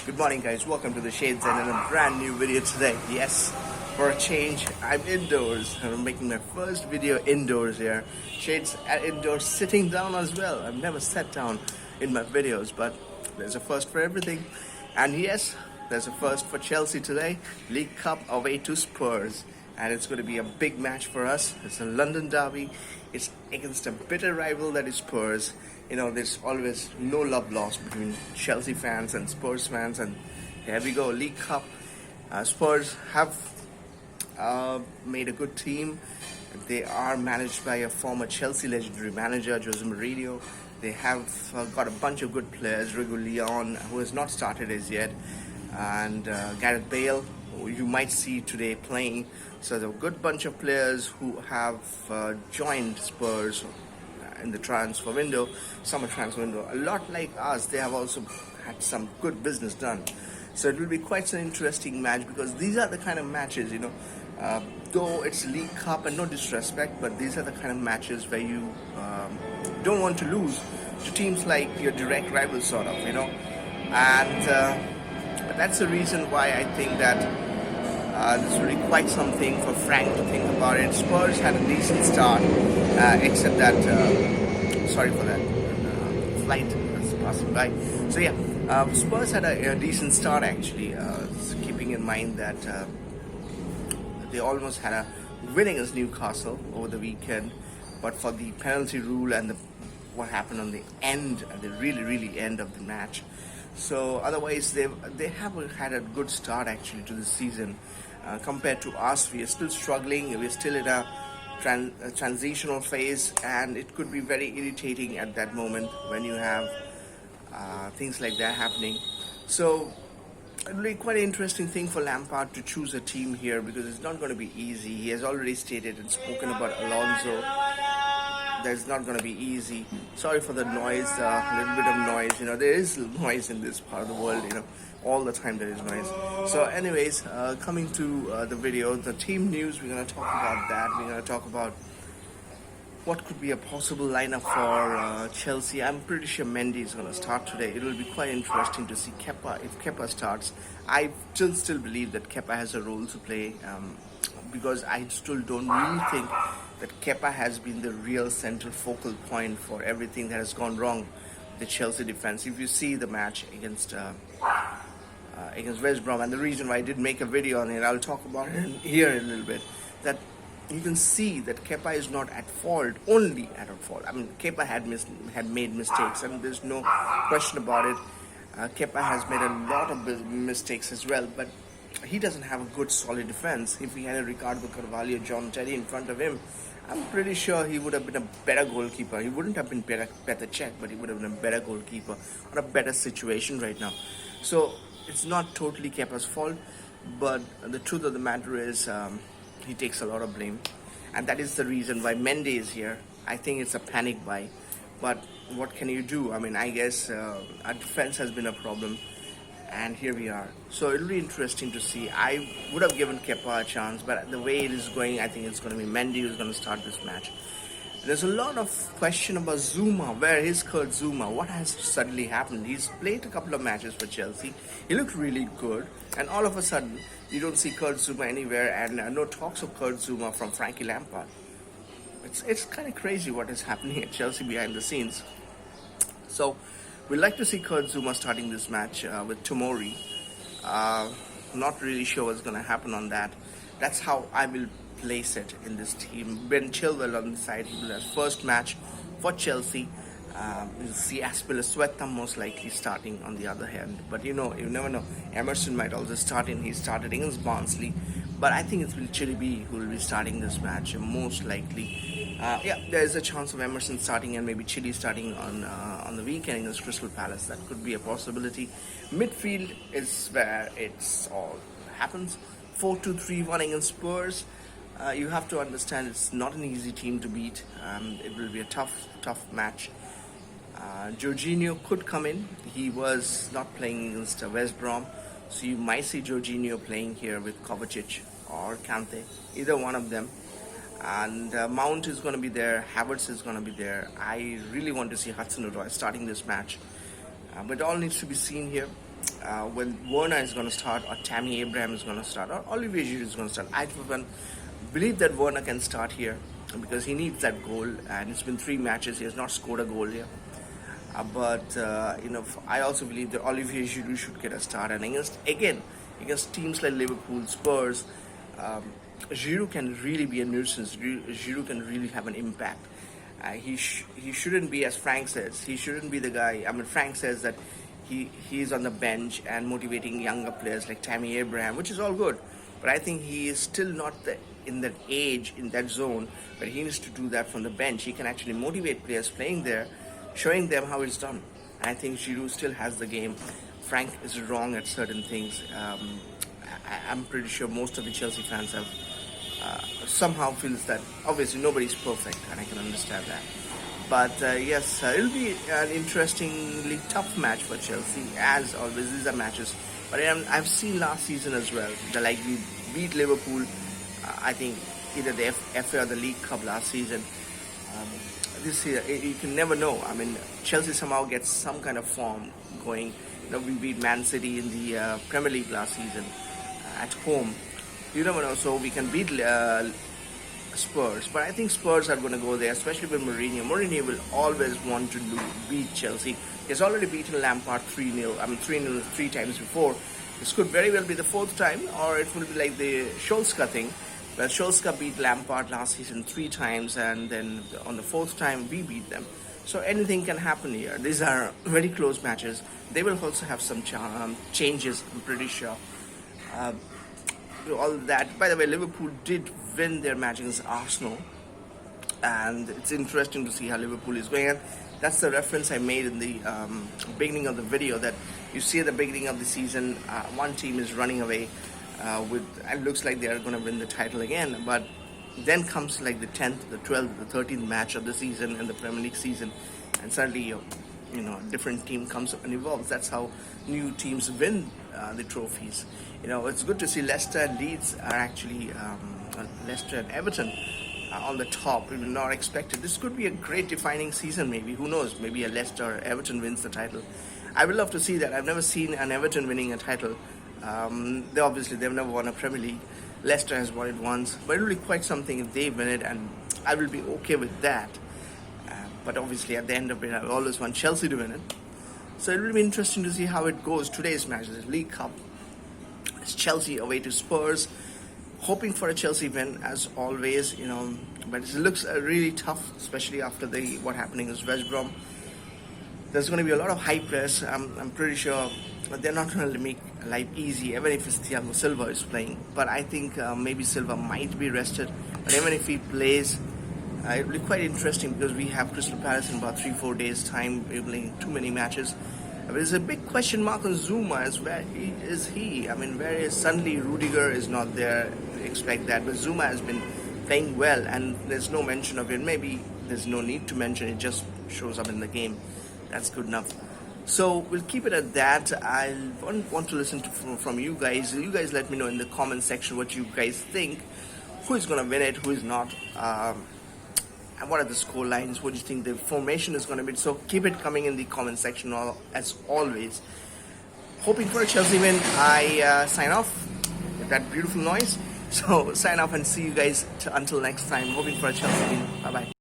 Good morning, guys. Welcome to the Shades and in a brand new video today. Yes, for a change, I'm indoors and I'm making my first video indoors here. Shades at indoors, sitting down as well. I've never sat down in my videos, but there's a first for everything. And yes, there's a first for Chelsea today. League Cup away to Spurs. And it's going to be a big match for us. It's a London derby. It's against a bitter rival that is Spurs. You know, there's always no love lost between Chelsea fans and Spurs fans. And here we go, League Cup. Spurs have made a good team. They are managed by a former Chelsea legendary manager, Jose Mourinho. They have got a bunch of good players. Leon, who has not started as yet, and Gareth Bale, who you might see today playing. So there's a good bunch of players who have joined Spurs in the transfer window, summer transfer window. A lot like us, they have also had some good business done. So it will be quite an interesting match, because these are the kind of matches, you know, though it's League Cup and no disrespect, but these are the kind of matches where you don't want to lose to teams like your direct rivals, sort of, you know. And that's the reason why I think that this will be quite something for Frank to think about it. Spurs had a decent start, except that, sorry for that, flight was passing by. So yeah, Spurs had a decent start actually, keeping in mind that they almost had a win against Newcastle over the weekend, but for the penalty rule and what happened on the end, at the really end of the match. So otherwise, they have had a good start actually to the season. Compared to us, we are still struggling. We're still in a transitional phase, and it could be very irritating at that moment when you have things like that happening. So it will be quite an interesting thing for Lampard to choose a team here, because it's not going to be easy. He has already stated and spoken about Alonso. That's not going to be easy. Sorry for the noise, a little bit of noise. You know, there is noise in this part of the world, you know. All the time there is noise. So anyways, coming to the video, the team news, we're going to talk about that. We're going to talk about what could be a possible lineup for Chelsea. I'm pretty sure Mendy is going to start today. It will be quite interesting to see Kepa. If Kepa starts, I still believe that Kepa has a role to play, because I still don't really think that Kepa has been the real central focal point for everything that has gone wrong with the Chelsea defense. If you see the match against West Brom, and the reason why I did make a video on it, I'll talk about it here in a little bit, that you can see that Kepa is not at fault, only at fault. I mean, Kepa had made mistakes, and there's no question about it. Kepa has made a lot of mistakes as well, but he doesn't have a good solid defense. If he had a Ricardo Carvalho, John Terry in front of him, I'm pretty sure he would have been a better goalkeeper. He wouldn't have been Petr Cech, but he would have been a better goalkeeper or a better situation right now. So it's not totally Kepa's fault, but the truth of the matter is he takes a lot of blame, and that is the reason why Mendy is here. I think it's a panic buy, but what can you do? I mean, I guess our defense has been a problem, and here we are. So it'll be interesting to see. I would have given Kepa a chance, but the way it is going, I think it's going to be Mendy who's going to start this match. There's a lot of question about Zuma. Where is Kurt Zuma? What has suddenly happened? He's played a couple of matches for Chelsea. He looked really good, and all of a sudden, you don't see Kurt Zuma anywhere, and no talks of Kurt Zuma from Frank Lampard. It's kind of crazy what is happening at Chelsea behind the scenes. So we'd like to see Kurt Zuma starting this match with Tomori. Not really sure what's going to happen on that. That's how I will place it in this team. Ben Chilwell on the side, he will have first match for Chelsea. We'll see Azpilicueta most likely starting on the other hand, but you know, you never know. Emerson might also start in. He started against Barnsley, but I think it will Chile B who will be starting this match most likely. Yeah, there is a chance of Emerson starting and maybe Chile starting on the weekend against Crystal Palace. That could be a possibility. Midfield is where it's all happens. 4-2-3-1 against Spurs. You have to understand it's not an easy team to beat. It will be a tough match. Jorginho could come in. He was not playing against West Brom, so you might see Jorginho playing here with Kovacic or Kante, either one of them. And Mount is going to be there, Havertz is going to be there. I really want to see Hudson-Odoi starting this match, but it all needs to be seen here. when Werner is going to start, or Tammy Abraham is going to start, or Olivier Giroud is going to start. I for one believe that Werner can start here because he needs that goal, and it's been 3 matches. He has not scored a goal here. I also believe that Olivier Giroud should get a start, and against teams like Liverpool, Spurs, Giroud can really be a nuisance. Giroud can really have an impact. He shouldn't be, as Frank says, he shouldn't be the guy. I mean, Frank says that he's on the bench and motivating younger players like Tammy Abraham, which is all good. But I think he is still not in that age, in that zone, but he needs to do that from the bench. He can actually motivate players playing there, showing them how it's done. I think Giroud still has the game. Frank is wrong at certain things. I'm pretty sure most of the Chelsea fans have somehow feels that obviously nobody's perfect, and I can understand that. But yes, it'll be an interestingly tough match for Chelsea, as always. These are matches, but I've seen last season as well. Like we beat Liverpool, I think either the FA or the League Cup last season. This year, you can never know. I mean, Chelsea somehow gets some kind of form going. We beat Man City in the Premier League last season at home. You never know. So we can beat Spurs, but I think Spurs are going to go there, especially with Mourinho. Mourinho will always want to beat Chelsea. He's already beaten Lampard 3-0. 3-0 3 times before. This could very well be the 4th time, or it will be like the Solskjaer thing, where Solskjaer beat Lampard last season 3 times, and then on the 4th time we beat them. So anything can happen here. These are very close matches. They will also have some changes, I'm pretty sure. All that. By the way, Liverpool did win their match against Arsenal, and it's interesting to see how Liverpool is going. And that's the reference I made in the beginning of the video, that you see at the beginning of the season, one team is running away it looks like they are going to win the title again, but then comes like the 10th, the 12th, the 13th match of the season in the Premier League season, and suddenly a different team comes up and evolves. That's how new teams win the trophies. It's good to see Leicester and Leeds are actually Leicester and Everton on the top. We were not expected. This could be a great defining season, maybe. Who knows? Maybe a Leicester or Everton wins the title. I would love to see that. I've never seen an Everton winning a title. They've never won a Premier League. Leicester has won it once, but it will be quite something if they win it, and I will be okay with that. But obviously, at the end of it, I always want Chelsea to win it. So it will be interesting to see how it goes. Today's match is League Cup. It's Chelsea away to Spurs. Hoping for a Chelsea win, as always, but it looks really tough, especially after what happening is West Brom. There's going to be a lot of high press. I'm pretty sure they're not going to make life easy, even if it's Thiago Silva is playing. But I think maybe Silva might be rested. But even if he plays, it'll be quite interesting, because we have Crystal Palace in about 3-4 days' time. We're playing too many matches. But there's a big question mark on Zuma. Where is he? Where is suddenly Rudiger is not there? Expect that, but Zuma has been playing well, and there's no mention of it. Maybe there's no need to mention it, just shows up in the game. That's good enough. So we'll keep it at that. I want to listen from you guys. You guys let me know in the comment section what you guys think. Who is going to win it, who is not, and what are the score lines? What do you think the formation is going to be? So keep it coming in the comment section, as always. Hoping for a Chelsea win. I sign off with that beautiful noise. So sign off and see you guys until next time. Hoping for a Chelsea win. Bye-bye.